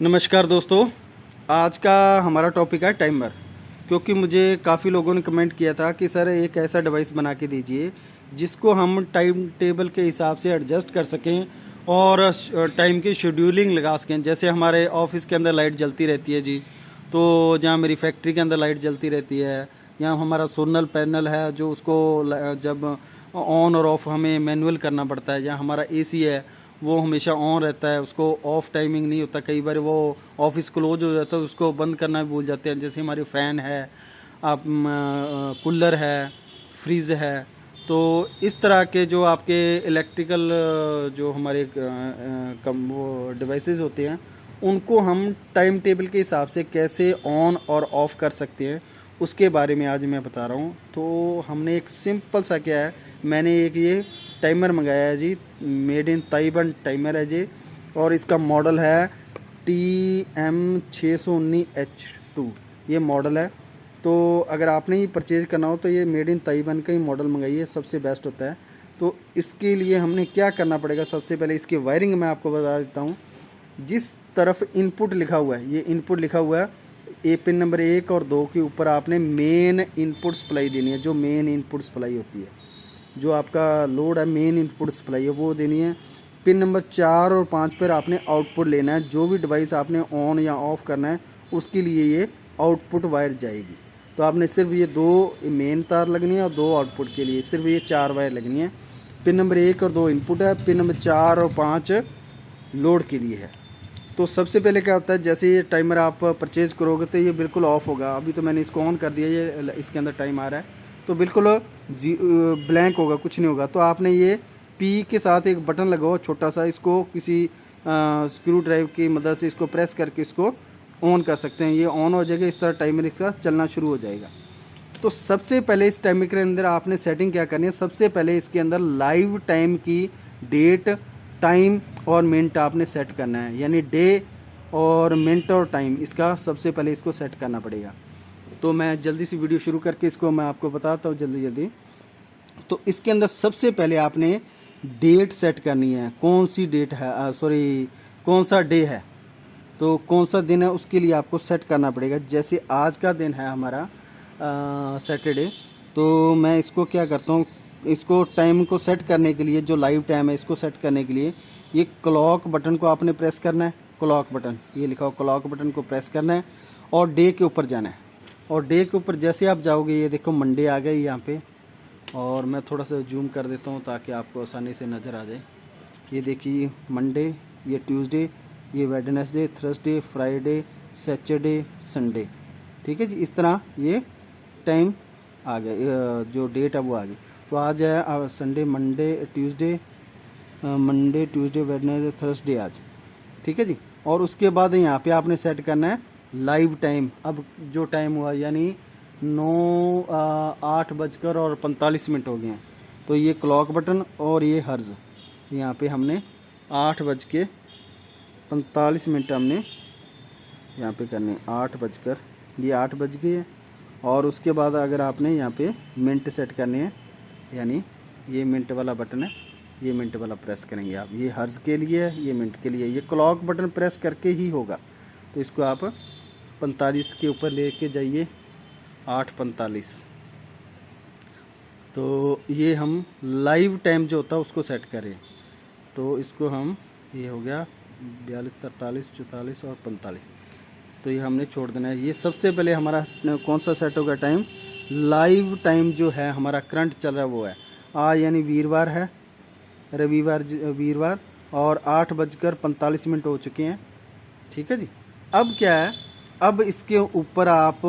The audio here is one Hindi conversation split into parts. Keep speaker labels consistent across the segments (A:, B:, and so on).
A: नमस्कार दोस्तों। आज का हमारा टॉपिक है टाइमर। क्योंकि मुझे काफ़ी लोगों ने कमेंट किया था कि सर एक ऐसा डिवाइस बना के दीजिए जिसको हम टाइम टेबल के हिसाब से एडजस्ट कर सकें और टाइम की शेड्यूलिंग लगा सकें। जैसे हमारे ऑफिस के अंदर लाइट जलती रहती है जी, तो जहाँ मेरी फैक्ट्री के अंदर लाइट जलती रहती है, यहाँ हमारा सोलर पैनल है जो उसको जब ऑन और ऑफ हमें मैनुअल करना पड़ता है, या हमारा एसी है वो हमेशा ऑन रहता है, उसको ऑफ टाइमिंग नहीं होता। कई बार वो ऑफिस क्लोज हो जाता है, उसको बंद करना भी भूल जाते हैं। जैसे हमारी फ़ैन है, आप कूलर है, फ्रिज है। तो इस तरह के जो आपके इलेक्ट्रिकल जो हमारे कम वो डिवाइसेस होते हैं, उनको हम टाइम टेबल के हिसाब से कैसे ऑन और ऑफ़ कर सकते हैं, उसके बारे में आज मैं बता रहा हूँ। तो हमने एक सिंपल सा क्या है, मैंने एक ये टाइमर मंगाया है जी, मेड इन ताइवान टाइमर है जी, और इसका मॉडल है TM619H2 ये मॉडल है। तो अगर आपने ही परचेज़ करना हो तो ये मेड इन ताइवान का ही मॉडल मंगाइए, सबसे बेस्ट होता है। तो इसके लिए हमने क्या करना पड़ेगा, सबसे पहले इसकी वायरिंग मैं आपको बता देता हूँ। जिस तरफ इनपुट लिखा हुआ है, ये इनपुट लिखा हुआ है, ए पिन नंबर 1 और 2 के ऊपर आपने मेन इनपुट सप्लाई देनी है। जो मेन इनपुट सप्लाई होती है, जो आपका लोड है, मेन इनपुट सप्लाई है, वो देनी है। पिन नंबर 4 और 5 पर आपने आउटपुट लेना है। जो भी डिवाइस आपने ऑन या ऑफ़ करना है उसके लिए ये आउटपुट वायर जाएगी। तो आपने सिर्फ ये 2 मेन तार लगनी है और 2 आउटपुट के लिए सिर्फ ये 4 वायर लगनी है। पिन नंबर 1 और 2 इनपुट है, पिन नंबर 4 और 5 लोड के लिए है। तो सबसे पहले क्या होता है, जैसे ये टाइमर आप परचेज़ करोगे तो ये बिल्कुल ऑफ होगा। अभी तो मैंने इसको ऑन कर दिया, ये इसके अंदर टाइम आ रहा है, तो बिल्कुल ब्लैंक होगा, कुछ नहीं होगा। तो आपने ये पी के साथ एक बटन लगाओ छोटा सा, इसको किसी स्क्रू ड्राइव की मदद से इसको प्रेस करके इसको ऑन कर सकते हैं। ये ऑन हो जाएगा, इस तरह टाइमर इसका चलना शुरू हो जाएगा। तो सबसे पहले इस टाइमर के अंदर आपने सेटिंग क्या करनी है, सबसे पहले इसके अंदर लाइव टाइम की डेट, टाइम और मिनट आपने सेट करना है। यानी डे और मिनट और टाइम, इसका सबसे पहले इसको सेट करना पड़ेगा। तो मैं जल्दी से वीडियो शुरू करके इसको मैं आपको बताता हूँ जल्दी जल्दी। तो इसके अंदर सबसे पहले आपने डेट सेट करनी है, कौन सी डेट है, सॉरी कौन सा डे है, तो कौन सा दिन है उसके लिए आपको सेट करना पड़ेगा। जैसे आज का दिन है हमारा सैटरडे, तो मैं इसको क्या करता हूँ, इसको टाइम को सेट करने के लिए, जो लाइव टाइम है इसको सेट करने के लिए ये क्लॉक बटन को आपने प्रेस करना है। क्लॉक बटन ये लिखा हो, क्लॉक बटन को प्रेस करना है और डे के ऊपर जाना है। और डे के ऊपर जैसे आप जाओगे, ये देखो मंडे आ गई यहाँ पे, और मैं थोड़ा सा जूम कर देता हूँ ताकि आपको आसानी से नज़र आ जाए। ये देखिए मंडे, ये ट्यूसडे, ये Wednesday, Thursday, Friday, Saturday, Sunday. ठीक है जी, इस तरह ये टाइम आ गया, जो डेट है वो आ गई। तो आज है Sunday, Monday, Tuesday, Monday, Tuesday, Wednesday, Thursday आज। ठीक है जी। और उसके बाद यहाँ पे आपने सेट करना है लाइव टाइम। अब जो टाइम हुआ यानी 8:45 हो गए हैं, तो ये क्लॉक बटन और ये हर्ज, यहाँ पे हमने 8:45 हमने यहाँ पे करने 8 बजकर, ये 8 बज गए हैं। और उसके बाद अगर आपने यहाँ पे मिनट सेट करने हैं, यानी ये मिनट वाला बटन है, ये मिनट वाला प्रेस करेंगे आप। ये हर्ज के लिए है, ये मिनट के लिए। ये क्लॉक बटन प्रेस करके ही होगा, तो इसको आप 45 के ऊपर लेके जाइए, 8:45। तो ये हम लाइव टाइम जो होता है उसको सेट करें। तो इसको हम, ये हो गया 42, 43, 44 और 45, तो ये हमने छोड़ देना है। ये सबसे पहले हमारा कौन सा सेट होगा टाइम, लाइव टाइम जो है हमारा करंट चल रहा है वो है। आज यानी वीरवार है, रविवार, वीरवार, और 8:45 हो चुके हैं। ठीक है जी। अब क्या है, अब इसके ऊपर आप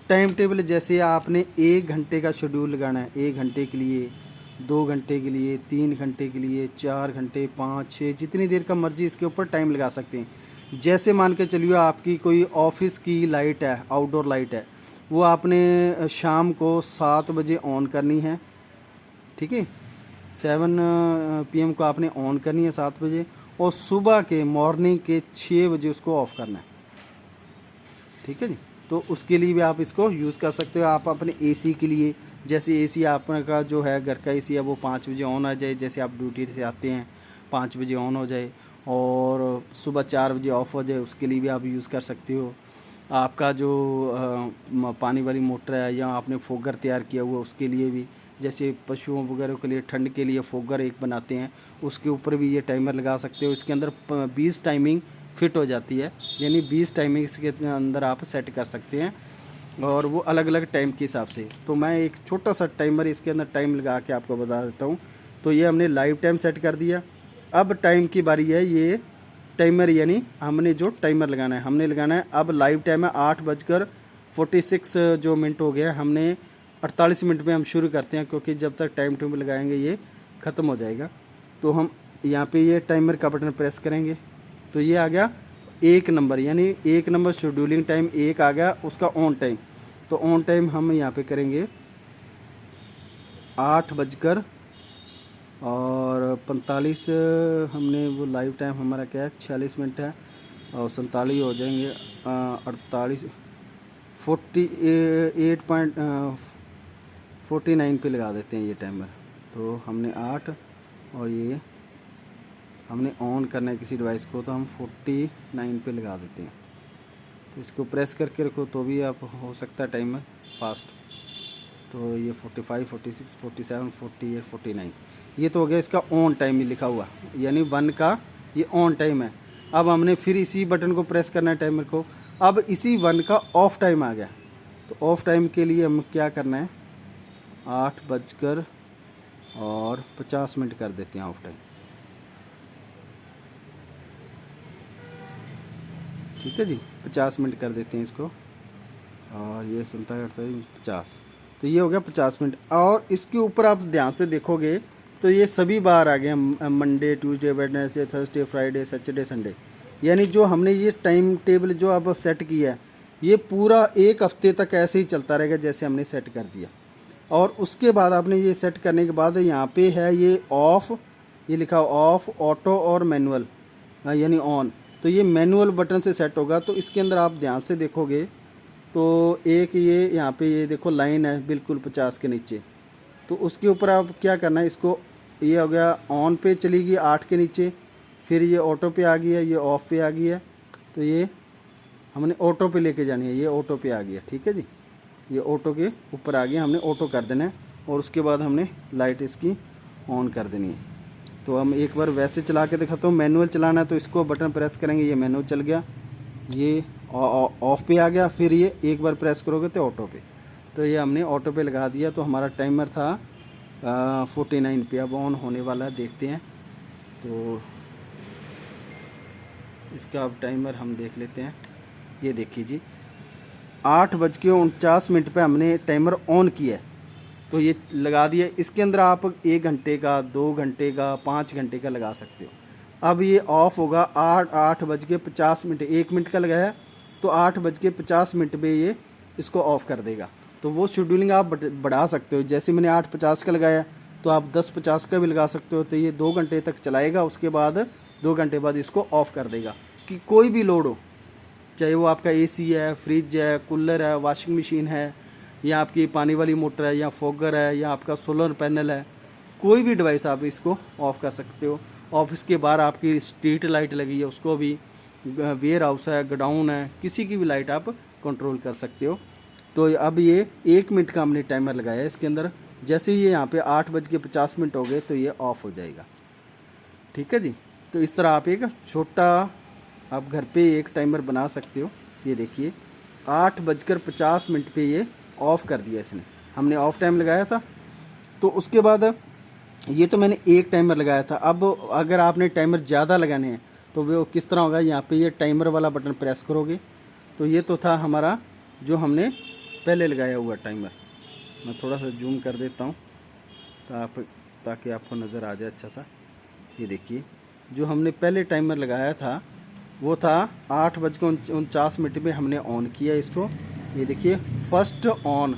A: टाइम टेबल, जैसे आपने 1 घंटे का शेड्यूल लगाना है, 1 घंटे के लिए, 2 घंटे के लिए, 3 घंटे के लिए, 4 घंटे, 5, 6, जितनी देर का मर्जी इसके ऊपर टाइम लगा सकते हैं। जैसे मान के चलिए आपकी कोई ऑफिस की लाइट है, आउटडोर लाइट है, वो आपने शाम को 7 बजे ऑन करनी है। ठीक है, 7 PM को आपने ऑन करनी है 7 बजे, और सुबह के मॉर्निंग के 6 बजे उसको ऑफ़ करना है। ठीक है जी। तो उसके लिए भी आप इसको यूज़ कर सकते हो। आप अपने एसी के लिए, जैसे एसी आपका जो है घर का एसी है वो 5 बजे ऑन आ जाए, जैसे आप ड्यूटी से आते हैं 5 बजे ऑन हो जाए। और सुबह 4 बजे ऑफ हो जाए उसके लिए भी आप यूज़ कर सकते हो। आपका जो पानी वाली मोटर है या आपने फोगर तैयार किया हुआ उसके लिए भी, जैसे पशुओं वगैरह के लिए ठंड के लिए फोगर एक बनाते हैं, उसके ऊपर भी ये टाइमर लगा सकते हो। इसके अंदर 20 टाइमिंग फिट हो जाती है, यानी 20 टाइमिंग इसके अंदर आप सेट कर सकते हैं, और वो अलग अलग टाइम के हिसाब से। तो मैं एक छोटा सा टाइमर इसके अंदर टाइम लगा के आपको बता देता हूँ। तो ये हमने लाइव टाइम सेट कर दिया। अब टाइम की बारी है, ये टाइमर यानी हमने जो टाइमर लगाना है, हमने लगाना है अब लाइव टाइम है 8:46 जो मिनट हो गया। हमने 48 मिनट में हम शुरू करते हैं, क्योंकि जब तक टाइम टेबल लगाएंगे ये ख़त्म हो जाएगा। तो हम यहाँ पे ये टाइमर का बटन प्रेस करेंगे तो ये आ गया 1 नंबर, यानी 1 नंबर शेड्यूलिंग टाइम 1 आ गया, उसका ऑन टाइम। तो ऑन टाइम हम यहाँ पे करेंगे 8:45। हमने वो लाइव टाइम हमारा क्या है 46 मिनट है, और 47 हो जाएंगे 48 48.49 पे लगा देते हैं ये टाइमर। तो हमने 8 और ये हमने ऑन करना है किसी डिवाइस को, तो हम 49 पे लगा देते हैं। तो इसको प्रेस करके रखो तो भी आप हो सकता है टाइमर फास्ट। तो ये 45, 46, 47, 48, 49 ये तो हो गया इसका ऑन टाइम ही लिखा हुआ, यानी 1 का ये ऑन टाइम है। अब हमने फिर इसी बटन को प्रेस करना है टाइमर को। अब इसी 1 का ऑफ टाइम आ गया। तो ऑफ टाइम के लिए हम क्या करना है 8:50 कर देते हैं ऑफ टाइम। ठीक है जी, 50 मिनट कर देते हैं इसको, और ये 57, 50। तो ये हो गया 50 मिनट। और इसके ऊपर आप ध्यान से देखोगे तो ये सभी बार आ गए, Monday, Tuesday, Wednesday, Thursday, Friday, Saturday, Sunday. यानी जो हमने ये टाइम टेबल जो अब सेट किया है ये पूरा एक हफ्ते तक ऐसे ही चलता रहेगा जैसे हमने सेट कर दिया। और उसके बाद आपने ये सेट करने के बाद यहाँ पे है ये ऑफ़, ये लिखा ऑफ़, ऑटो और मैनुअल, यानी ऑन। तो ये मैनुअल बटन से सेट होगा। तो इसके अंदर आप ध्यान से देखोगे तो एक ये यहाँ पे ये देखो लाइन है बिल्कुल 50 के नीचे। तो उसके ऊपर आप क्या करना है, इसको ये हो गया ऑन पे चली गई 8 के नीचे, फिर ये ऑटो पे आ गई है, ये ऑफ़ पे आ गई है। तो ये हमने ऑटो पे लेके जानी है, ये ऑटो पे आ गई है। ठीक है जी, ये ऑटो के ऊपर आ गई, हमने ऑटो कर देना है। और उसके बाद हमने लाइट इसकी ऑन कर देनी है। तो हम एक बार वैसे चला के दिखाता हूँ। मैनुअल चलाना है तो इसको बटन प्रेस करेंगे, ये मैनुअल चल गया, ये ऑफ पे आ गया, फिर ये एक बार प्रेस करोगे तो ऑटो पे। तो ये हमने ऑटो पे लगा दिया। तो हमारा टाइमर था 49 पे, अब ऑन होने वाला है, देखते हैं। तो इसका अब टाइमर हम देख लेते हैं। ये देखिए जी 8:49 पे हमने टाइमर ऑन किया है। तो ये लगा दिया। इसके अंदर आप 1 घंटे का, 2 घंटे का, 5 घंटे का लगा सकते हो। अब ये ऑफ़ होगा 8:50, 1 मिनट का लगाया है तो 8:50 पे ये इसको ऑफ़ कर देगा। तो वो शेड्यूलिंग आप बढ़ा सकते हो। जैसे मैंने 8:50 का लगाया तो आप 10:50 का भी लगा सकते हो। तो ये 2 घंटे तक चलाएगा, उसके बाद 2 घंटे बाद इसको ऑफ़ कर देगा। कि कोई भी लोड हो, चाहे वो आपका एसी है, फ्रिज है, कूलर है, वॉशिंग मशीन है, या आपकी पानी वाली मोटर है, या फोगर है, या आपका सोलर पैनल है, कोई भी डिवाइस आप इसको ऑफ़ कर सकते हो। ऑफिस के बाहर आपकी स्ट्रीट लाइट लगी है उसको भी, वेयर हाउस है, गोडाउन है, किसी की भी लाइट आप कंट्रोल कर सकते हो। तो अब ये 1 मिनट का हमने टाइमर लगाया है इसके अंदर। जैसे ही ये यहाँ पे 8:50 हो गए तो ये ऑफ़ हो जाएगा। ठीक है जी। तो इस तरह आप एक छोटा आप घर पे एक टाइमर बना सकते हो। ये देखिए 8:50 पे ये ऑफ़ कर दिया इसने, हमने ऑफ़ टाइम लगाया था। तो उसके बाद ये तो मैंने एक टाइमर लगाया था। अब अगर आपने टाइमर ज़्यादा लगाने हैं तो वो किस तरह होगा, यहाँ पे ये टाइमर वाला बटन प्रेस करोगे तो ये तो था हमारा जो हमने पहले लगाया हुआ टाइमर। मैं थोड़ा सा जूम कर देता हूँ ताकि आपको नज़र आ जाए अच्छा सा। ये देखिए जो हमने पहले टाइमर लगाया था वो था 8:49 पे हमने ऑन किया इसको। ये देखिए फर्स्ट ऑन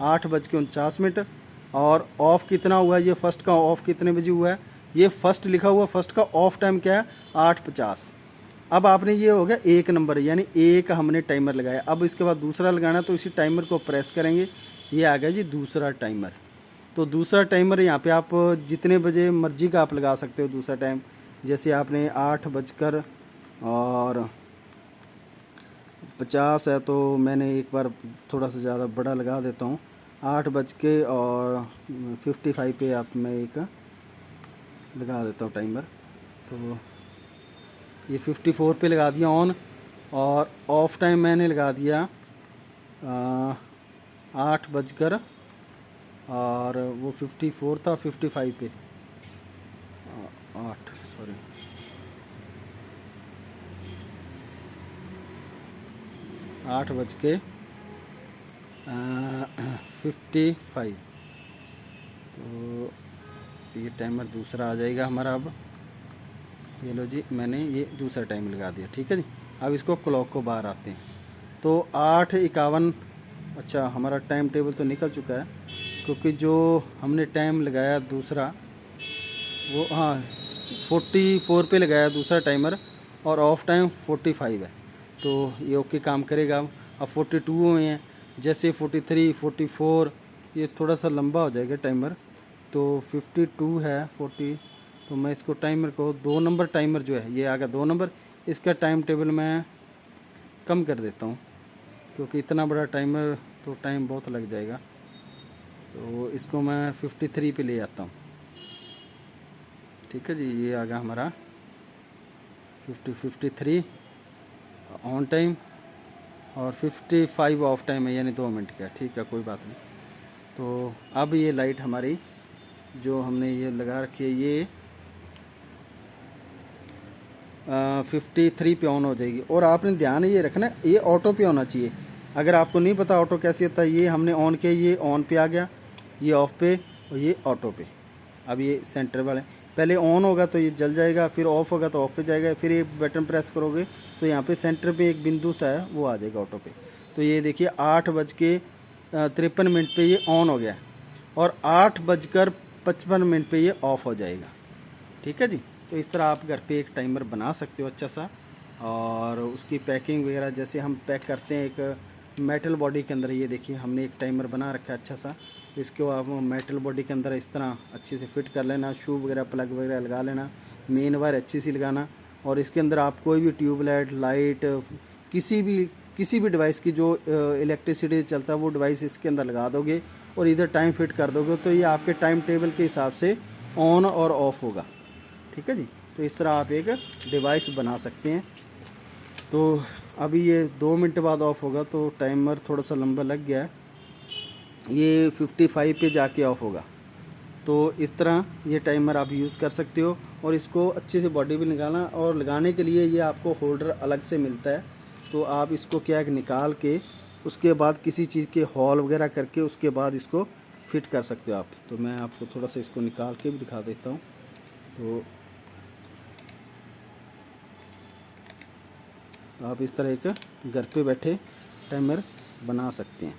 A: 8:49, और ऑफ़ कितना हुआ, ये फर्स्ट का ऑफ़ कितने बजे हुआ है, ये फर्स्ट लिखा हुआ, फर्स्ट का ऑफ़ टाइम क्या है 8:50। अब आपने ये हो गया 1 नंबर, यानी एक हमने टाइमर लगाया। अब इसके बाद दूसरा लगाना, तो इसी टाइमर को प्रेस करेंगे, ये आ गया जी दूसरा टाइमर। तो दूसरा टाइमर यहाँ पे आप जितने बजे मर्जी का आप लगा सकते हो दूसरा टाइम। जैसे आपने 8:50 है, तो मैंने एक बार थोड़ा सा ज़्यादा बड़ा लगा देता हूँ। 8:55 पे आप मैं एक लगा देता हूँ टाइमर। तो ये 54 पे लगा दिया ऑन, और ऑफ टाइम मैंने लगा दिया 8 बजकर, और वो 54 था 55 पे 8 सॉरी 8:55। तो ये टाइमर दूसरा आ जाएगा हमारा। अब ये लो जी, मैंने ये दूसरा टाइम लगा दिया। ठीक है जी, अब इसको क्लॉक को बाहर आते हैं। तो 8:51, अच्छा हमारा टाइम टेबल तो निकल चुका है, क्योंकि जो हमने टाइम लगाया दूसरा वो, हाँ 44 पे लगाया दूसरा टाइमर, और ऑफ टाइम 45 है। तो ये ओके काम करेगा। अब 42 हुए हैं, जैसे 43 44 ये थोड़ा सा लंबा हो जाएगा टाइमर। तो 52 है 40, तो मैं इसको टाइमर को 2 नंबर टाइमर जो है ये आ गया 2 नंबर, इसका टाइम टेबल मैं कम कर देता हूँ, क्योंकि इतना बड़ा टाइमर तो टाइम बहुत लग जाएगा। तो इसको मैं 53 पे ले आता हूँ। ठीक है जी, ये आ गया हमारा 53 ऑन टाइम, और 55 ऑफ टाइम है, यानी 2 मिनट का। ठीक है, कोई बात नहीं। तो अब ये लाइट हमारी जो हमने ये लगा रखी है, ये 53 पे ऑन हो जाएगी। और आपने ध्यान ये रखना, ये ऑटो पे होना चाहिए। अगर आपको नहीं पता ऑटो कैसे होता है, ये हमने ऑन किया, ये ऑन पे आ गया, ये ऑफ पे, और ये ऑटो पे। अब ये सेंटर वाले, पहले ऑन होगा तो ये जल जाएगा, फिर ऑफ होगा तो ऑफ पे जाएगा, फिर एक बटन प्रेस करोगे तो यहाँ पे सेंटर पे एक बिंदु सा है वो आ जाएगा ऑटो पे। तो ये देखिए 8:53 पे ये ऑन हो गया, और 8:55 पे ये ऑफ हो जाएगा। ठीक है जी, तो इस तरह आप घर पे एक टाइमर बना सकते हो अच्छा सा। और उसकी पैकिंग वगैरह जैसे हम पैक करते हैं एक मेटल बॉडी के अंदर, ये देखिए हमने एक टाइमर बना रखा है अच्छा सा। इसको आप मेटल बॉडी के अंदर इस तरह अच्छे से फिट कर लेना, शू वगैरह प्लग वगैरह लगा लेना, मेन वायर अच्छी सी लगाना, और इसके अंदर आप कोई भी ट्यूबलाइट लाइट किसी भी डिवाइस की जो इलेक्ट्रिसिटी चलता है वो डिवाइस इसके अंदर लगा दोगे, और इधर टाइम फिट कर दोगे, तो ये आपके टाइम टेबल के हिसाब से ऑन और ऑफ होगा। ठीक है जी, तो इस तरह आप एक डिवाइस बना सकते हैं। तो अभी ये 2 मिनट बाद ऑफ होगा, तो टाइमर थोड़ा सा लंबा लग गया है, ये 55 पे जाके ऑफ होगा। तो इस तरह ये टाइमर आप यूज़ कर सकते हो। और इसको अच्छे से बॉडी भी निकालना, और लगाने के लिए ये आपको होल्डर अलग से मिलता है। तो आप इसको क्या निकाल के उसके बाद किसी चीज़ के हॉल वगैरह करके उसके बाद इसको फिट कर सकते हो आप। तो मैं आपको थोड़ा सा इसको निकाल के भी दिखा देता हूँ। तो आप इस तरह एक घर पे बैठे टाइमर बना सकते हैं।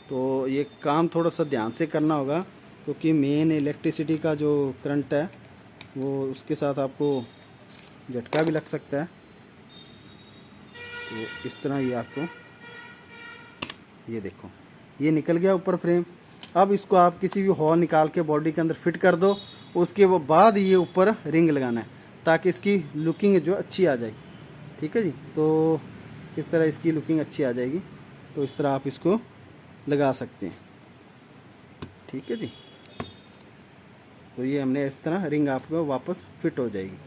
A: तो ये काम थोड़ा सा ध्यान से करना होगा, क्योंकि मेन इलेक्ट्रिसिटी का जो करंट है वो उसके साथ आपको झटका भी लग सकता है। तो इस तरह ये आपको, ये देखो ये निकल गया ऊपर फ्रेम। अब इसको आप किसी भी हॉल निकाल के बॉडी के अंदर फिट कर दो, उसके बाद ये ऊपर रिंग लगाना है, ताकि इसकी लुकिंग जो अच्छी आ जाए। ठीक है जी, तो इस तरह इसकी लुकिंग अच्छी आ जाएगी। तो इस तरह आप इसको लगा सकते हैं। ठीक है जी, तो ये हमने इस तरह रिंग आपको वापस फिट हो जाएगी।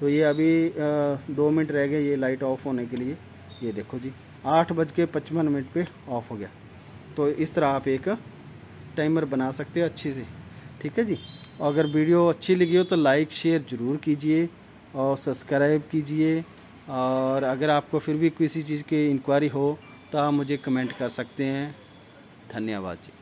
A: तो ये अभी 2 मिनट रह गए ये लाइट ऑफ होने के लिए। ये देखो जी 8:55 पे ऑफ हो गया। तो इस तरह आप एक टाइमर बना सकते हो अच्छे से। ठीक है जी, अगर वीडियो अच्छी लगी हो तो लाइक शेयर ज़रूर कीजिए और सब्सक्राइब कीजिए। और अगर आपको फिर भी किसी चीज़ की इंक्वायरी हो तो आप मुझे कमेंट कर सकते हैं। धन्यवाद जी।